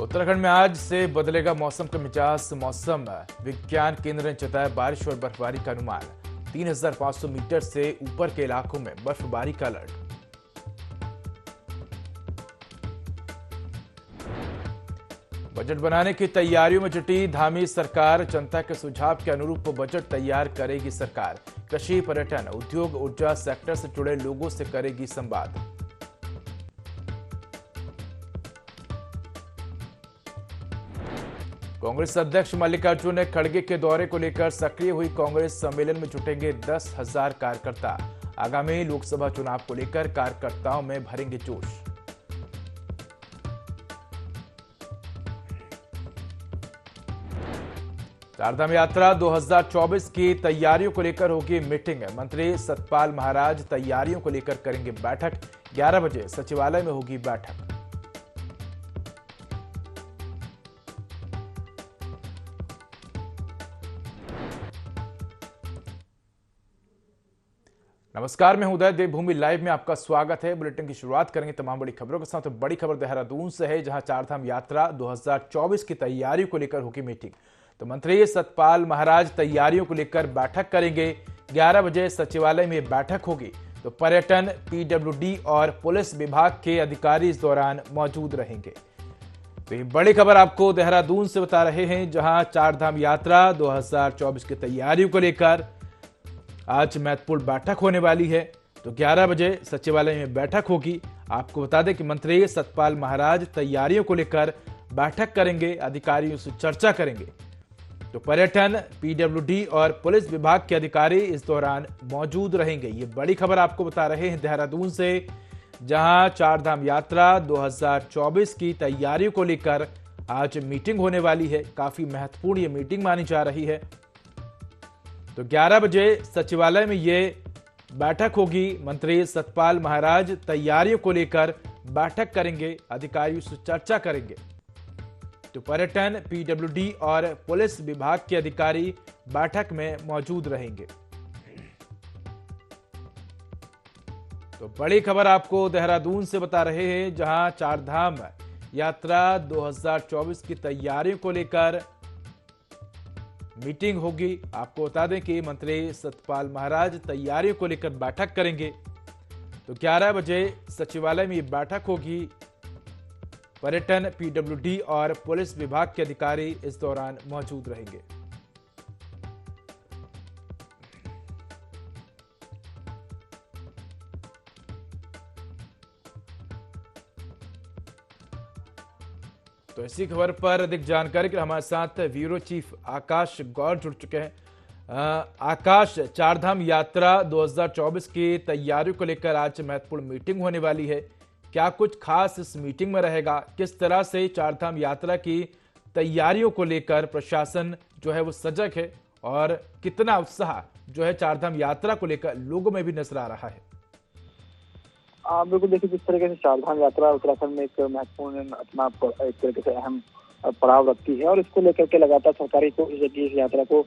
उत्तराखंड में आज से बदलेगा मौसम का मिजाज। मौसम विज्ञान केंद्र ने जताया बारिश और बर्फबारी का अनुमान। 3,500 मीटर से ऊपर के इलाकों में बर्फबारी का अलर्ट। बजट बनाने की तैयारियों में जुटी धामी सरकार। जनता के सुझाव के अनुरूप बजट तैयार करेगी सरकार। कृषि, पर्यटन, उद्योग, ऊर्जा सेक्टर से जुड़े लोगों से करेगी संवाद। कांग्रेस अध्यक्ष मल्लिकार्जुन खड़गे के दौरे को लेकर सक्रिय हुई कांग्रेस। सम्मेलन में जुटेंगे 10,000 कार्यकर्ता। आगामी लोकसभा चुनाव को लेकर कार्यकर्ताओं में भरेंगे जोश। चारधाम यात्रा 2024 की तैयारियों को लेकर होगी मीटिंग। मंत्री सतपाल महाराज तैयारियों को लेकर करेंगे बैठक। 11 बजे सचिवालय में होगी बैठक। नमस्कार, मैं उदय। देवभूमि लाइव में आपका स्वागत है। बुलेटिन की शुरुआत करेंगे तमाम बड़ी खबरों के साथ। बड़ी खबर देहरादून से है, जहां चारधाम यात्रा 2024 की तैयारियों को लेकर होगी मीटिंग। तो मंत्री सतपाल महाराज तैयारियों को लेकर बैठक करेंगे। 11 बजे सचिवालय में बैठक होगी। तो पर्यटन, पीडब्ल्यूडी और पुलिस विभाग के अधिकारी इस दौरान मौजूद रहेंगे। तो ये बड़ी खबर आपको देहरादून से बता रहे हैं, जहां चारधाम यात्रा 2024 की तैयारियों को लेकर आज महत्वपूर्ण बैठक होने वाली है। तो 11 बजे सचिवालय में बैठक होगी। आपको बता दें कि मंत्री सतपाल महाराज तैयारियों को लेकर बैठक करेंगे, अधिकारियों से चर्चा करेंगे। तो पर्यटन, पीडब्ल्यूडी और पुलिस विभाग के अधिकारी इस दौरान मौजूद रहेंगे। ये बड़ी खबर आपको बता रहे हैं देहरादून से, जहां चारधाम यात्रा 2024 की तैयारियों को लेकर आज मीटिंग होने वाली है। काफी महत्वपूर्ण ये मीटिंग मानी जा रही है। तो 11 बजे सचिवालय में ये बैठक होगी। मंत्री सतपाल महाराज तैयारियों को लेकर बैठक करेंगे, अधिकारियों से चर्चा करेंगे। तो पर्यटन, पीडब्ल्यूडी और पुलिस विभाग के अधिकारी बैठक में मौजूद रहेंगे। तो बड़ी खबर आपको देहरादून से बता रहे हैं, जहां चारधाम यात्रा 2024 की तैयारियों को लेकर मीटिंग होगी। आपको बता दें कि मंत्री सतपाल महाराज तैयारियों को लेकर बैठक करेंगे। तो 11 बजे सचिवालय में ये बैठक होगी। पर्यटन, पीडब्ल्यूडी और पुलिस विभाग के अधिकारी इस दौरान मौजूद रहेंगे। तो इसी खबर पर अधिक जानकारी के लिए हमारे साथ ब्यूरो चीफ आकाश गौर जुड़ चुके हैं। आकाश, चारधाम यात्रा 2024 की तैयारियों को लेकर आज महत्वपूर्ण मीटिंग होने वाली है। क्या कुछ खास इस मीटिंग में रहेगा? किस तरह से चारधाम यात्रा की तैयारियों को लेकर प्रशासन जो है वो सजग है, और कितना उत्साह जो है चारधाम यात्रा को लेकर लोगों में भी नजर आ रहा है? बिल्कुल, देखिए जिस तरीके से चारधाम यात्रा उत्तराखंड में एक महत्वपूर्ण अपना एक तरीके से अहम पड़ाव रखती है, और इसको लेकर के लगातार सरकारी कोशिश है कि इस यात्रा को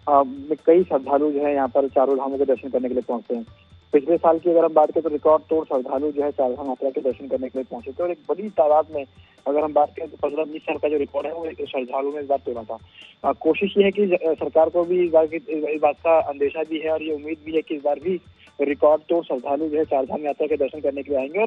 कई श्रद्धालु जो है यहाँ पर चारों धामों के दर्शन करने के लिए पहुंचते हैं। पिछले साल की अगर हम बात करें तो रिकॉर्ड तोड़ श्रद्धालु जो है चारधाम यात्रा के दर्शन करने के लिए पहुंचे थे, और एक बड़ी तादाद में अगर हम बात करें तो 15-20 साल का जो रिकॉर्ड है वो श्रद्धालु ने इस बार तोड़ा था। कोशिश ये है कि सरकार को भी इस बात का अंदेशा भी है, और ये उम्मीद भी है कि इस बार भी रिकॉर्ड तो श्रद्धालु जो है चारधाम यात्रा के दर्शन करने के लिए आएंगे,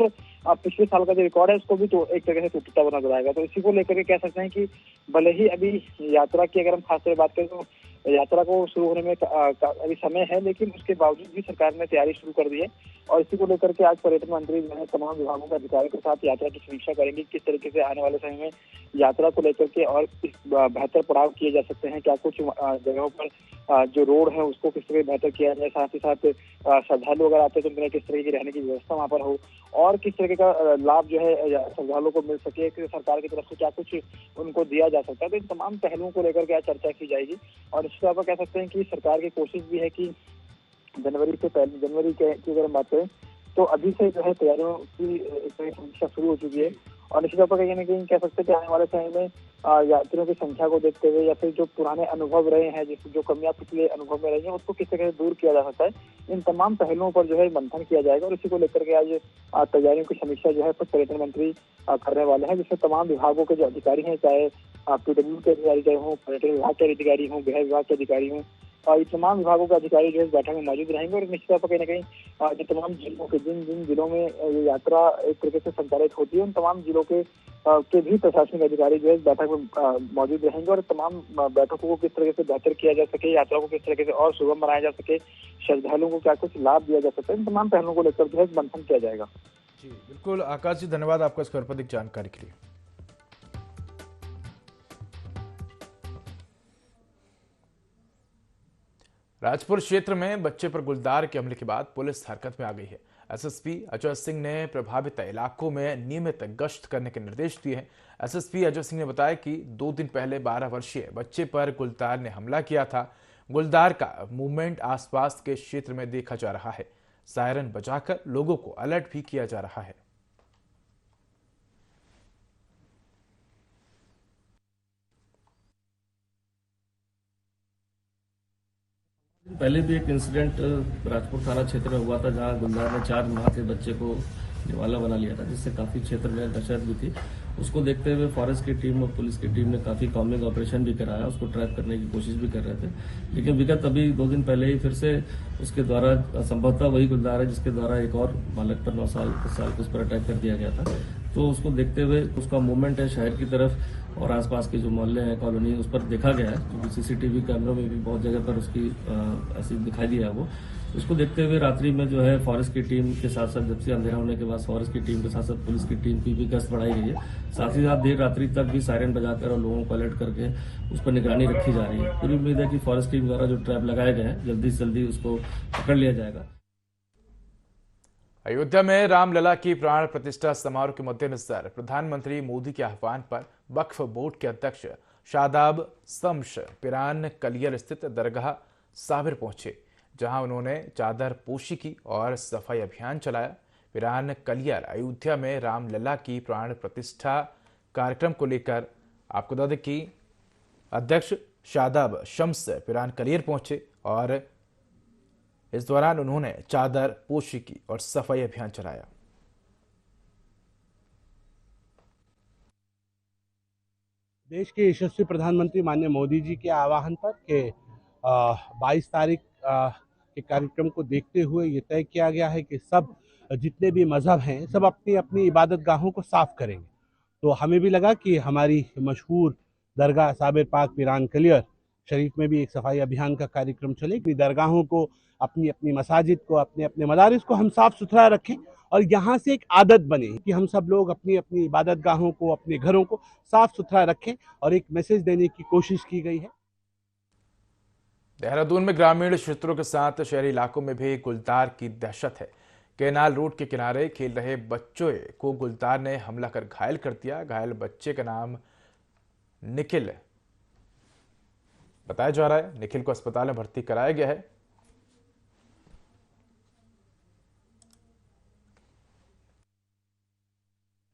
और पिछले साल का जो रिकॉर्ड है उसको भी तो एक तरह से टूटता हुआ नजर आएगा। तो इसी को लेकर के कह सकते हैं कि भले ही अभी यात्रा की अगर हम खासतौर बात करें तो यात्रा को शुरू होने में अभी समय है, लेकिन उसके बावजूद भी सरकार ने तैयारी शुरू कर दी है। और इसी को लेकर के आज पर्यटन मंत्री जो है तमाम विभागों के अधिकारियों के साथ यात्रा की समीक्षा करेंगे। किस तरीके से आने वाले समय में यात्रा को लेकर के और बेहतर पड़ाव किए जा सकते हैं, क्या कुछ जगहों पर जो रोड है उसको किस तरह बेहतर किया जाए, साथ ही साथ श्रद्धालु अगर आते हैं तो उनके किस तरह की रहने की व्यवस्था वहाँ पर हो, और किस तरीके का लाभ जो है श्रद्धालुओं को मिल सके, सरकार की तरफ से क्या कुछ उनको दिया जा सकता है। तो इन तमाम पहलुओं को लेकर के आज चर्चा की जाएगी। और इस तरह कह सकते हैं कि सरकार की कोशिश भी है कि जनवरी की अगर हम बात करें तो अभी से जो है तैयारियों की एक तरह की समीक्षा शुरू हो चुकी है। और निश्चित तौर पर कहीं न कहीं कह सकते हैं कि आने वाले समय में यात्रियों की संख्या को देखते हुए या फिर जो पुराने अनुभव रहे हैं, जिस जो कमियाँ पिछले अनुभव में रही हैं, उसको किस तरह से दूर किया जा सकता है। इन तमाम पहलुओं पर जो है मंथन किया जाएगा और इसी को लेकर के आज तैयारियों की समीक्षा जो है पर्यटन मंत्री करने वाले हैं, जिसमें तमाम विभागों के जो अधिकारी हैं, चाहे पीडब्ल्यू के अधिकारी चाहे हों, पर्यटन विभाग के अधिकारी हों, गृह विभाग के अधिकारी हों, और ये तमाम विभागों के अधिकारी जो है इस बैठक में मौजूद रहेंगे। और निश्चित तौर पर कहीं न कहीं जो तमाम जिलों के जिन जिन जिलों में ये यात्रा एक तरीके से संचालित होती है, उन तमाम जिलों के भी प्रशासनिक अधिकारी जो है इस बैठक में मौजूद रहेंगे और तमाम बैठकों को किस तरीके से बेहतर किया जा सके, यात्रा को किस तरीके से और सुगम बनाया जा सके, श्रद्धालुओं को क्या कुछ लाभ दिया जा सकता है, इन तमाम पहलुओं को लेकर जो है मंथन किया जाएगा। जी बिल्कुल आकाश जी, धन्यवाद आपका इस खबर पर अधिक जानकारी के लिए। राजपुर क्षेत्र में बच्चे पर गुलदार के हमले के बाद पुलिस हरकत में आ गई है। एसएसपी अजय सिंह ने प्रभावित इलाकों में नियमित गश्त करने के निर्देश दिए हैं। एसएसपी अजय सिंह ने बताया कि 2 दिन पहले 12 वर्षीय बच्चे पर गुलदार ने हमला किया था। गुलदार का मूवमेंट आसपास के क्षेत्र में देखा जा रहा है। सायरन बजाकर लोगों को अलर्ट भी किया जा रहा है। पहले भी एक इंसिडेंट राजपुर थाना क्षेत्र में हुआ था, जहां गुलदार ने 4 माह के बच्चे को निवाला बना लिया था, जिससे काफी क्षेत्र में दहशत भी थी। उसको देखते हुए फॉरेस्ट की टीम और पुलिस की टीम ने काफी कॉम्बिंग ऑपरेशन भी कराया, उसको ट्रैप करने की कोशिश भी कर रहे थे। लेकिन विगत अभी 2 दिन पहले ही फिर से उसके द्वारा संभवतः वही गुलदार है जिसके द्वारा एक और बालक पर 9 साल 10 साल को उस पर अटैक कर दिया गया था। तो उसको देखते हुए उसका मूवमेंट है शहर की तरफ और आसपास के जो मोहल्ले हैं, कॉलोनी, उस पर देखा गया है, क्योंकि सीसीटीवी कैमरों में भी बहुत जगह पर उसकी ऐसी दिखाई दिया है वो। उसको देखते हुए रात्रि में जो है फॉरेस्ट की टीम के साथ साथ, जब से अंधेरा होने के बाद फॉरेस्ट की टीम के साथ साथ पुलिस की टीम की भी गश्त बढ़ाई गई है। साथ ही साथ देर रात्रि तक भी सायरन बजाकर और लोगों को अलर्ट करके उस पर निगरानी रखी जा रही है। पूरी उम्मीद है कि फॉरेस्ट टीम द्वारा जो ट्रैप लगाए गए हैं, जल्दी से जल्दी उसको पकड़ लिया जाएगा। अयोध्या में रामलला की प्राण प्रतिष्ठा समारोह के मद्देनजर प्रधानमंत्री मोदी के आह्वान पर वक्फ बोर्ड के अध्यक्ष शादाब शम्स पिरान कलियर स्थित दरगाह साबिर पहुंचे, जहां उन्होंने चादर पोशी की और सफाई अभियान चलाया। पिरान कलियर अयोध्या में रामलला की प्राण प्रतिष्ठा कार्यक्रम को लेकर आपको बता दें कि अध्यक्ष शादाब शम्स पिरान कलियर पहुंचे और इस दौरान उन्होंने चादर पोशी की और सफाई अभियान चलाया। देश के यशस्वी प्रधानमंत्री माननीय मोदी जी के आह्वान पर के 22 तारीख के कार्यक्रम को देखते हुए ये तय किया गया है कि सब जितने भी मजहब हैं सब अपनी अपनी इबादत गाहों को साफ करेंगे। तो हमें भी लगा कि हमारी मशहूर दरगाह साबिर पाक पिरान कलियर शरीफ में भी एक सफाई अभियान का कार्यक्रम चले कि दरगाहों को, अपनी अपनी मसाजिद को, अपने अपने मदारिस को हम साफ सुथरा रखें और यहाँ से एक आदत बने कि हम सब लोग अपनी अपनी इबादत गाहों को, अपने घरों को साफ सुथरा रखें और एक मैसेज देने की कोशिश की गई है। देहरादून में ग्रामीण क्षेत्रों के साथ शहरी इलाकों में भी गुलदार की दहशत है। केनाल रोड के किनारे खेल रहे बच्चों को गुलदार ने हमला कर घायल कर दिया। घायल बच्चे का नाम निखिल बताया जा रहा है। निखिल को अस्पताल में भर्ती कराया गया है।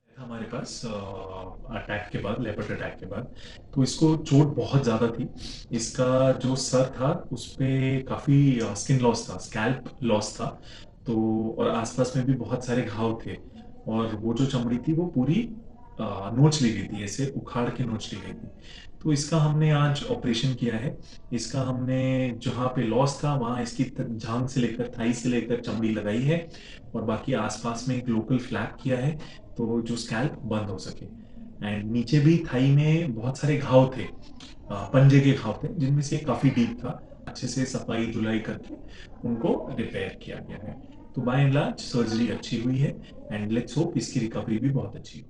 हमारे पास अटैक के बाद, लेपर्ड अटैक के बाद, तो इसको चोट बहुत ज्यादा थी। इसका जो सर था उस पे काफी स्किन लॉस था, स्कैल्प लॉस था, तो और आसपास में भी बहुत सारे घाव थे और वो जो चमड़ी थी वो पूरी नोच ली गई थी, ऐसे उखाड़ के नोच ली गई थी। तो इसका हमने आज ऑपरेशन किया है। इसका हमने जहाँ पे लॉस था वहां इसकी जांघ से लेकर, थाई से लेकर चमड़ी लगाई है और बाकी आसपास में एक लोकल फ्लैप किया है तो जो स्कैल्प बंद हो सके। एंड नीचे भी थाई में बहुत सारे घाव थे, पंजे के घाव थे, जिनमें से काफी डीप था। अच्छे से सफाई धुलाई करके उनको रिपेयर किया गया है। तो बाय एंड लार्ज सर्जरी अच्छी हुई है एंड लेट्स होप इसकी रिकवरी भी बहुत अच्छी हो।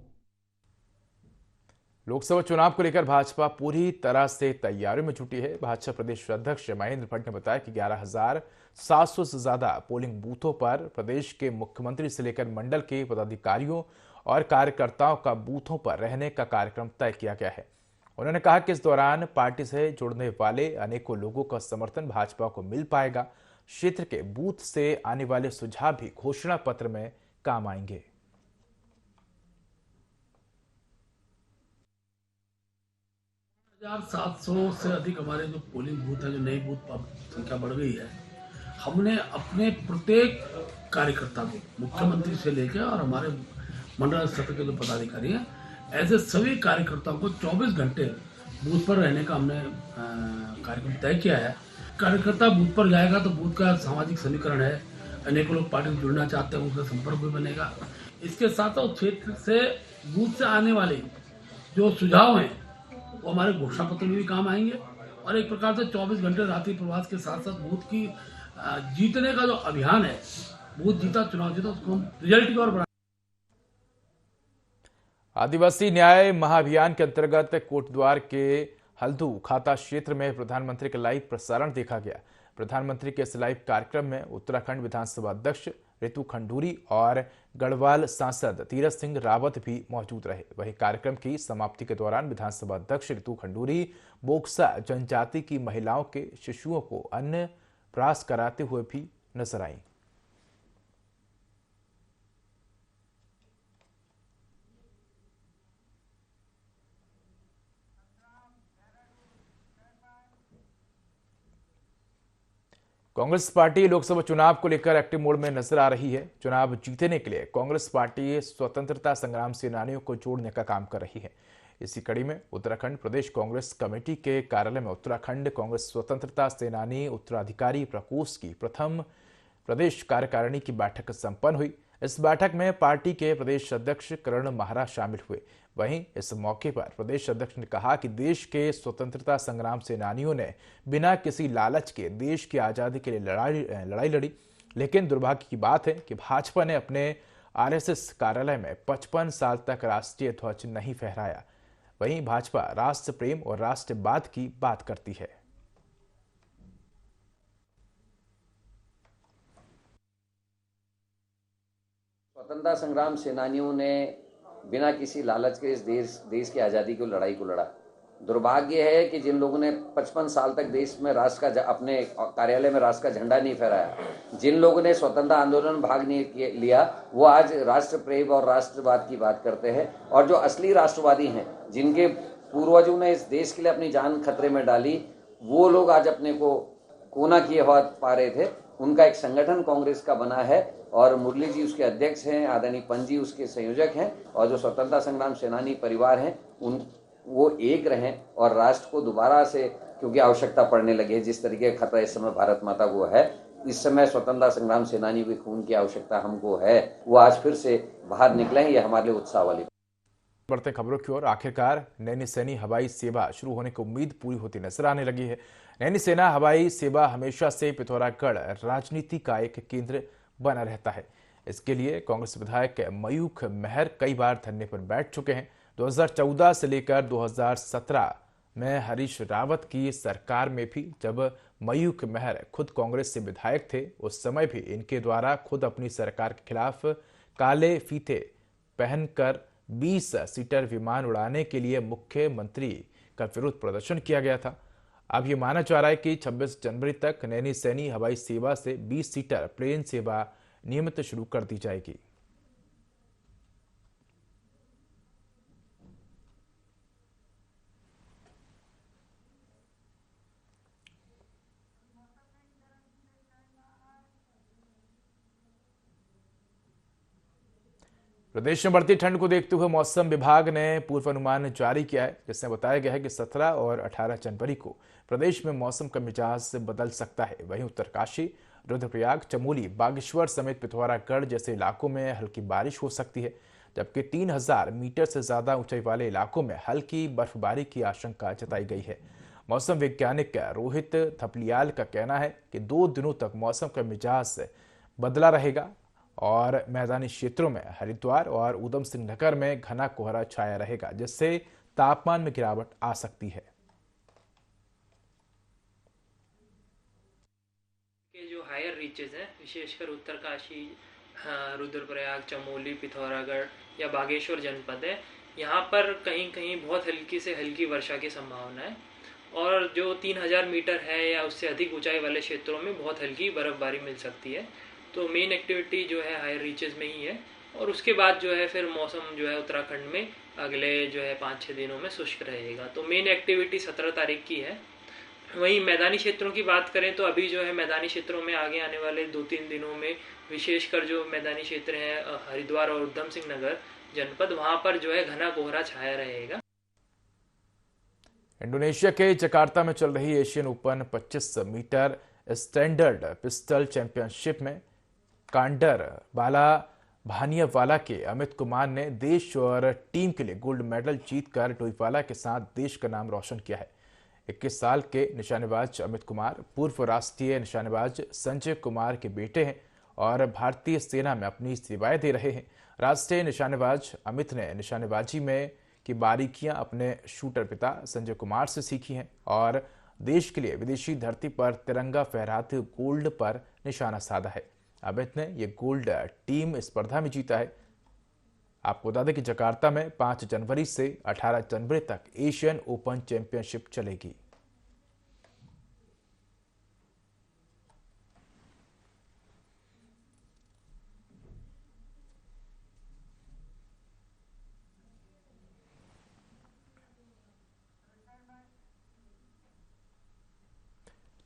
लोकसभा चुनाव को लेकर भाजपा पूरी तरह से तैयारियों में जुटी है। भाजपा प्रदेश अध्यक्ष महेंद्र भट्ट ने बताया कि 11,700 से ज्यादा पोलिंग बूथों पर प्रदेश के मुख्यमंत्री से लेकर मंडल के पदाधिकारियों और कार्यकर्ताओं का बूथों पर रहने का कार्यक्रम तय किया गया है। उन्होंने कहा कि इस दौरान पार्टी से जुड़ने वाले अनेकों लोगों का समर्थन भाजपा को मिल पाएगा। क्षेत्र के बूथ से आने वाले सुझाव भी घोषणा पत्र में काम आएंगे। हजार 700 से अधिक हमारे जो पोलिंग बूथ है, जो नई बूथ संख्या बढ़ गई है, हमने अपने प्रत्येक कार्यकर्ता को मुख्यमंत्री से लेकर और हमारे मंडल स्तर के जो पदाधिकारी हैं, ऐसे सभी कार्यकर्ताओं को 24 घंटे बूथ पर रहने का हमने कार्यक्रम तय किया है। कार्यकर्ता बूथ पर जाएगा तो बूथ का सामाजिक समीकरण है, अनेकों लोग पार्टी से जुड़ना चाहते हैं, उनका संपर्क भी बनेगा। इसके साथ साथ क्षेत्र से बूथ से आने वाले जो सुझाव हैं वो हमारे घोषणा पत्र में भी काम आएंगे और एक प्रकार से 24 घंटे रात्रि प्रवास के साथ साथ बूथ की जीतने का जो अभियान है, बूथ जीता चुनाव जीता, उसको हम रिजल्ट की ओर बढ़ा। आदिवासी न्याय महाअभियान के अंतर्गत कोटद्वार के हल्दू खाता क्षेत्र में प्रधानमंत्री का लाइव प्रसारण देखा गया। प्रधानमंत्री के इस लाइव कार्यक्रम में उत्तराखंड विधानसभा अध्यक्ष रितु खंडूरी और गढ़वाल सांसद तीरथ सिंह रावत भी मौजूद रहे। वहीं कार्यक्रम की समाप्ति के दौरान विधानसभा अध्यक्ष रितु खंडूरी बोक्सा जनजाति की महिलाओं के शिशुओं को अन्न प्रास कराते हुए भी नजर आईं। कांग्रेस पार्टी लोकसभा चुनाव को लेकर एक्टिव मोड में नजर आ रही है। चुनाव जीतने के लिए कांग्रेस पार्टी स्वतंत्रता संग्राम सेनानियों को जोड़ने का काम कर रही है। इसी कड़ी में उत्तराखंड प्रदेश कांग्रेस कमेटी के कार्यालय में उत्तराखंड कांग्रेस स्वतंत्रता सेनानी उत्तराधिकारी प्रकोष्ठ की प्रथम प्रदेश कार्यकारिणी की बैठक संपन्न हुई। इस बैठक में पार्टी के प्रदेश अध्यक्ष करण महाराज शामिल हुए। वहीं इस मौके पर प्रदेश अध्यक्ष ने कहा कि देश के स्वतंत्रता संग्राम सेनानियों ने बिना किसी लालच के देश की आज़ादी के लिए लड़ाई लड़ी, लेकिन दुर्भाग्य की बात है कि भाजपा ने अपने आरएसएस कार्यालय में 55 साल तक राष्ट्रीय ध्वज नहीं फहराया। वहीं भाजपा राष्ट्र प्रेम और राष्ट्रवाद की बात करती है। स्वतंत्रता संग्राम सेनानियों ने बिना किसी लालच के इस देश की आज़ादी की लड़ाई को लड़ा। दुर्भाग्य है कि जिन लोगों ने 55 साल तक देश में राष्ट्र का अपने कार्यालय में राष्ट्र का झंडा नहीं फहराया, जिन लोगों ने स्वतंत्रता आंदोलन में भाग नहीं लिया, वो आज राष्ट्र प्रेम और राष्ट्रवाद की बात करते हैं। और जो असली राष्ट्रवादी हैं, जिनके पूर्वजों ने इस देश के लिए अपनी जान खतरे में डाली, वो लोग आज अपने को कोना किए हुआ पा रहे थे। उनका एक संगठन कांग्रेस का बना है और मुरली जी उसके अध्यक्ष हैं, आदरणीय पंजी उसके संयोजक हैं, और जो स्वतंत्रता संग्राम सेनानी परिवार हैं वो एक रहें और राष्ट्र को दोबारा से, क्योंकि आवश्यकता पड़ने लगी है, जिस तरीके का खतरा इस समय भारत माता को है, इस समय स्वतंत्रता संग्राम सेनानी के खून की आवश्यकता हमको है, वो आज फिर से बाहर निकले हैं। ये हमारे लिए उत्साह वाली। बढ़ते खबरों की ओर, आखिरकार नैनीसैनी हवाई सेवा शुरू होने की उम्मीद पूरी होती नजर आने लगी है। नैनीसैना हवाई सेवा हमेशा से पिथौरागढ़ राजनीति का एक केंद्र बना रहता है। इसके लिए कांग्रेस विधायक मयूख मेहर कई बार धरने पर बैठ चुके हैं। 2014 से लेकर 2017 में हरीश रावत की सरकार में भी जब मयूख मेहर खुद कांग्रेस से विधायक थे, उस समय भी इनके द्वारा खुद अपनी सरकार के खिलाफ काले फीते पहनकर 20 सीटर विमान उड़ाने के लिए मुख्यमंत्री का विरोध प्रदर्शन किया गया था। अब ये माना जा रहा है कि 26 जनवरी तक नैनीसैनी हवाई सेवा से 20 सीटर प्लेन सेवा नियमित शुरू कर दी जाएगी। प्रदेश में बढ़ती ठंड को देखते हुए मौसम विभाग ने पूर्वानुमान जारी किया है, जिसमें बताया गया है कि 17 और 18 जनवरी को प्रदेश में मौसम का मिजाज बदल सकता है। वहीं उत्तरकाशी, रुद्रप्रयाग, चमोली, बागेश्वर समेत पिथौरागढ़ जैसे इलाकों में हल्की बारिश हो सकती है, जबकि 3000 मीटर से ज्यादा ऊंचाई वाले इलाकों में हल्की बर्फबारी की आशंका जताई गई है। मौसम वैज्ञानिक रोहित थपलियाल का कहना है कि 2 दिनों तक मौसम का मिजाज बदला रहेगा और मैदानी क्षेत्रों में हरिद्वार और उधम सिंह नगर में घना कोहरा छाया रहेगा, जिससे तापमान में गिरावट आ सकती है। जो हायर रीचेज हैं, विशेषकर उत्तरकाशी, रुद्रप्रयाग, चमोली, पिथौरागढ़ या बागेश्वर जनपद है, यहाँ पर कहीं कहीं बहुत हल्की से हल्की वर्षा की संभावना है और जो 3000 मीटर है या उससे अधिक ऊंचाई वाले क्षेत्रों में बहुत हल्की बर्फबारी मिल सकती है। तो मेन एक्टिविटी जो है हायर रीचेस में ही है, और उसके बाद जो है फिर मौसम जो है उत्तराखंड में अगले जो है 5-6 दिनों में शुष्क रहेगा। तो मेन एक्टिविटी 17 तारीख की है। वहीं मैदानी क्षेत्रों की बात करें तो अभी जो है मैदानी क्षेत्रों में आगे आने वाले 2-3 दिनों में विशेषकर जो मैदानी क्षेत्र हैं हरिद्वार और उधम सिंह नगर जनपद, वहां पर जो है घना कोहरा छाया रहेगा। इंडोनेशिया के जकार्ता में चल रही Asian open 25 metre standard pistol championship में कांडर बाला भानियावाला के अमित कुमार ने देश और टीम के लिए गोल्ड मेडल जीतकर डोईवाला के साथ देश का नाम रोशन किया है। 21 साल के निशानेबाज अमित कुमार पूर्व राष्ट्रीय निशानेबाज संजय कुमार के बेटे हैं और भारतीय सेना में अपनी सेवाएं दे रहे हैं। राष्ट्रीय निशानेबाज अमित ने निशानेबाजी में की बारीकियां अपने शूटर पिता संजय कुमार से सीखी हैं और देश के लिए विदेशी धरती पर तिरंगा फहराते गोल्ड पर निशाना साधा है। अमित ने यह गोल्ड टीम स्पर्धा में जीता है। आपको बता दें कि जकार्ता में 5 जनवरी से 18 जनवरी तक एशियन ओपन चैंपियनशिप चलेगी।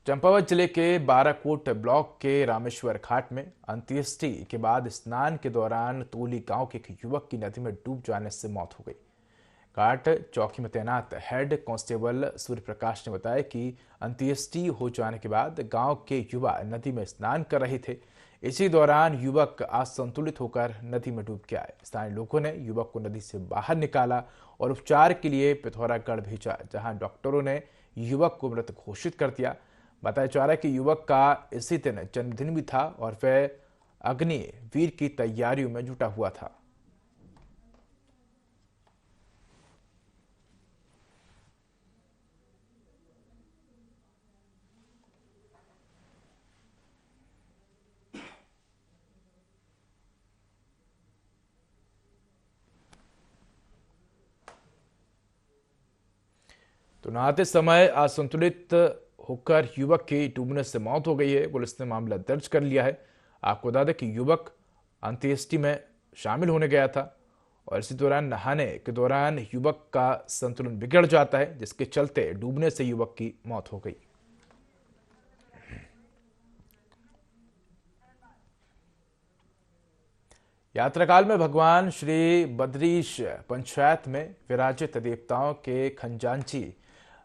चंपावत जिले के बाराकोट ब्लॉक के रामेश्वर घाट में अंत्येष्टि के बाद स्नान के दौरान तोली गांव के एक युवक की नदी में डूब जाने से मौत हो गई। घाट चौकी में तैनात हेड कांस्टेबल सूर्य प्रकाश ने बताया कि अंत्येष्टि हो जाने के बाद गांव के युवा नदी में स्नान कर रहे थे। इसी दौरान युवक असंतुलित होकर नदी में डूब गया। स्थानीय लोगों ने युवक को नदी से बाहर निकाला और उपचार के लिए पिथौरागढ़ भेजा, जहां डॉक्टरों ने युवक को मृत घोषित कर दिया। बताया जा रहा है कि युवक का इसी दिन जन्मदिन भी था और वह अग्निवीर की तैयारियों में जुटा हुआ था। तो नहाते समय असंतुलित होकर युवक की डूबने से मौत हो गई है। पुलिस ने मामला दर्ज कर लिया है। आपको बता दें कि युवक अंत्येष्टि में शामिल होने गया था और इसी दौरान नहाने के दौरान युवक का संतुलन बिगड़ जाता है, जिसके चलते डूबने से युवक की मौत हो गई। यात्राकाल में भगवान श्री बद्रीश पंचायत में विराजित देवताओं के खंजांची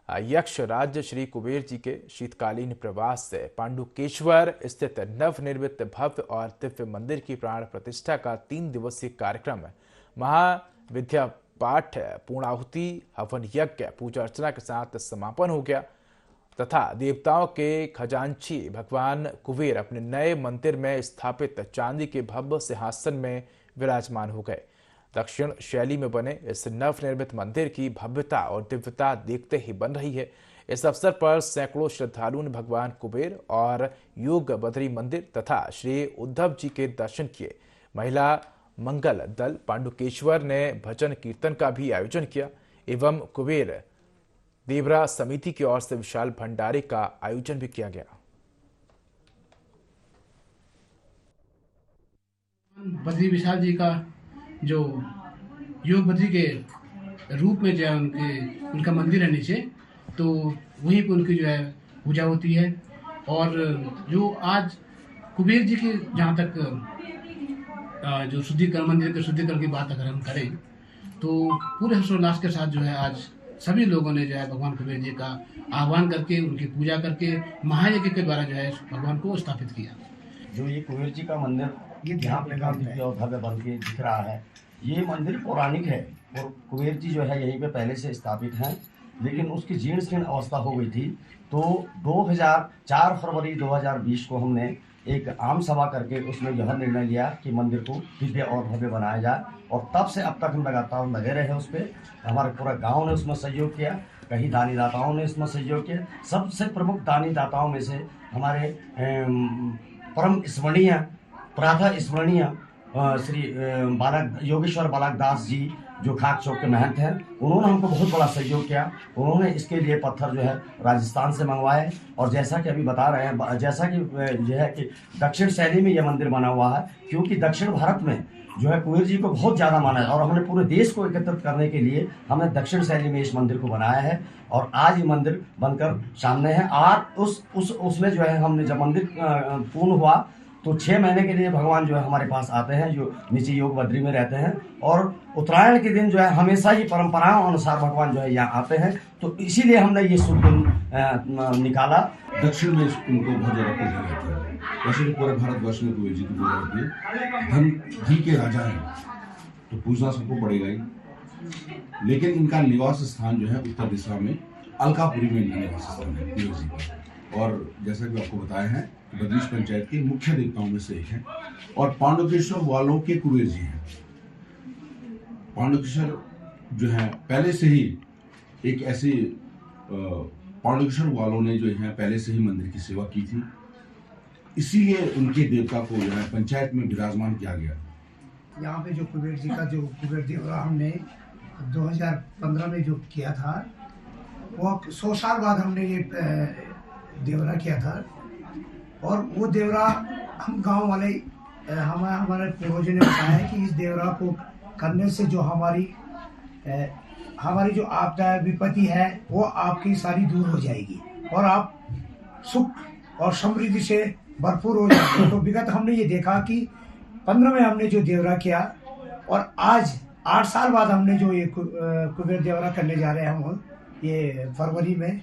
यक्ष राज्य श्री कुबेर जी के शीतकालीन प्रवास से पांडुकेश्वर स्थित नवनिर्मित भव्य और दिव्य मंदिर की प्राण प्रतिष्ठा का 3 दिवसीय कार्यक्रम महाविद्या पाठ, पूर्णाहुति, हवन यज्ञ, पूजा अर्चना के साथ समापन हो गया तथा देवताओं के खजांची भगवान कुबेर अपने नए मंदिर में स्थापित चांदी के भव्य सिंहासन में विराजमान हो गए। दक्षिण शैली में बने इस नवनिर्मित मंदिर की भव्यता और दिव्यता देखते ही बन रही है। इस अवसर पर सैकड़ों श्रद्धालुओं ने भगवान कुबेर और योग बद्री मंदिर तथा श्री उद्धव जी के दर्शन किए। महिला मंगल दल पांडुकेश्वर ने भजन कीर्तन का भी आयोजन किया एवं कुबेर देवरा समिति की ओर से विशाल भंडारे का आयोजन भी किया गया। बद्री विशाल जी का जो योग बद्री के रूप में जो है उनका मंदिर है नीचे, तो वहीं पर उनकी जो है पूजा होती है। और जो आज कुबेर जी के जहाँ तक जो शुद्धिकरण, मंदिर के शुद्धिकरण की बात अगर हम करें तो पूरे हर्षोल्लास के साथ जो है आज सभी लोगों ने जो है भगवान कुबेर जी का आह्वान करके उनकी पूजा करके महायज्ञ के द्वारा जो है भगवान को स्थापित किया। जो ये कुबेर जी का मंदिर यहाँ पे दिव्य और भव्य बन के दिख रहा है, ये मंदिर पौराणिक है और कुबेर जी जो है यहीं पे पहले से स्थापित हैं, लेकिन उसकी जीर्ण शीर्ण अवस्था हो गई थी। तो 4 फरवरी 2020 को हमने एक आम सभा करके उसमें यह निर्णय लिया कि मंदिर को दिव्य और भव्य बनाया जाए और तब से अब तक हम लगातार लगे रहे उस पर। हमारे पूरा गांव ने उसमें सहयोग किया, कई दानी दाताओं ने इसमें सहयोग किया। सबसे प्रमुख दानी दाताओं में से हमारे परम स्मरणीय, प्रातः स्मरणीय श्री बालक योगेश्वर बालक दास जी जो खाक चौक के महंत हैं, उन्होंने हमको बहुत बड़ा सहयोग किया। उन्होंने इसके लिए पत्थर जो है राजस्थान से मंगवाए, और जैसा कि अभी बता रहे हैं, जैसा कि जो है कि दक्षिण शैली में यह मंदिर बना हुआ है, क्योंकि दक्षिण भारत में जो है कुबेर जी को बहुत ज़्यादा माना है, और हमने पूरे देश को एकत्रित करने के लिए हमने दक्षिण शैली में इस मंदिर को बनाया है। और आज ये मंदिर बनकर सामने है। आज उसमें जो है हमने जब मंदिर पूर्ण हुआ तो 6 महीने के लिए भगवान जो है हमारे पास आते हैं, जो नीचे योग बद्री में रहते हैं, और उत्तरायण के दिन जो है हमेशा ही परंपराओं अनुसार भगवान जो है यहाँ आते हैं। तो इसीलिए हमने ये शुभ दिन निकाला। दक्षिण में उनको बहुत ज़्यादा पूजा जाता है। वैसे तो पूरे भारतवर्ष में कुबेर जी की पूजा होती है। धन के राजा हैं तो पूजना सबको पड़ेगा ही, लेकिन इनका निवास स्थान जो है उत्तर दिशा में अलकापुरी में इनका निवास स्थान है कुबेर जी का। और जैसा कि आपको बताया है, बद्रीश पंचायत के मुख्य देवताओं में से एक है, और पांडुकेश्वर वालों के कुबेर जी हैं। पांडुकेश्वर जो है पहले से ही एक ऐसे पांडुकेश्वर वालों ने जो है पहले से ही मंदिर की सेवा की थी, इसीलिए उनके देवता को जो है पंचायत में विराजमान किया गया। यहाँ पे जो कुबेर जी का जो कुबेर देवरा हमने 2015 में जो किया था, वो 100 साल बाद हमने ये देवरा किया था। और वो देवरा हम गांव वाले हमारे पूर्वजों ने बताया है कि इस देवरा को करने से जो हमारी जो आपदा विपत्ति है वो आपकी सारी दूर हो जाएगी, और आप सुख और समृद्धि से भरपूर हो जाएंगे। तो विगत हमने ये देखा कि 15 में हमने जो देवरा किया, और आज 8 साल बाद हमने जो ये कुबेर देवरा करने जा रहे हैं हम ये फरवरी में।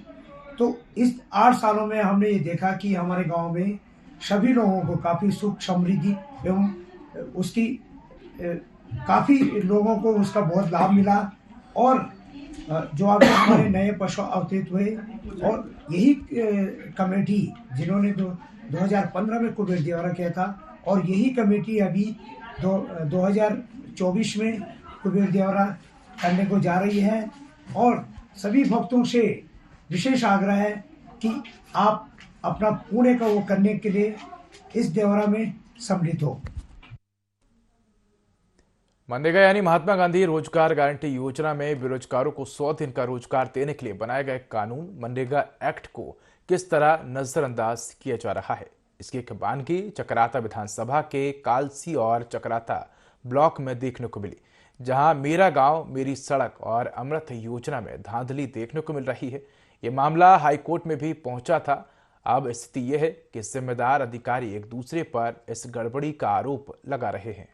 तो इस 8 सालों में हमने ये देखा कि हमारे गांव में सभी लोगों को काफ़ी सुख समृद्धि एवं उसकी काफ़ी लोगों को उसका बहुत लाभ मिला। और जो अभी हमारे नए पशु अवतरित हुए, और यही कमेटी जिन्होंने 2015 में कुबेर देवरा किया था, और यही कमेटी अभी 2024 में कुबेर देवरा करने को जा रही है। और सभी भक्तों से विशेष आग्रह है कि आप अपना पुण्य का वो करने के लिए इस देवरा में सम्मिलित हो। मनरेगा यानी महात्मा गांधी रोजगार गारंटी योजना में बेरोजगारों को 100 दिन का रोजगार देने के लिए बनाए गए कानून मनरेगा एक्ट को किस तरह नजरअंदाज किया जा रहा है, इसकी एक बानगी चकराता विधानसभा के कालसी और चकराता ब्लॉक में देखने को मिली, जहां मेरा गांव मेरी सड़क और अमृत योजना में धांधली देखने को मिल रही है। ये मामला हाईकोर्ट में भी पहुंचा था। अब स्थिति यह है कि जिम्मेदार अधिकारी एक दूसरे पर इस गड़बड़ी का आरोप लगा रहे हैं।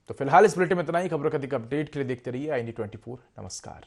तो फिलहाल इस बुलेटिन में इतना ही। खबरों का अधिक अपडेट के लिए देखते रहिए i24। नमस्कार।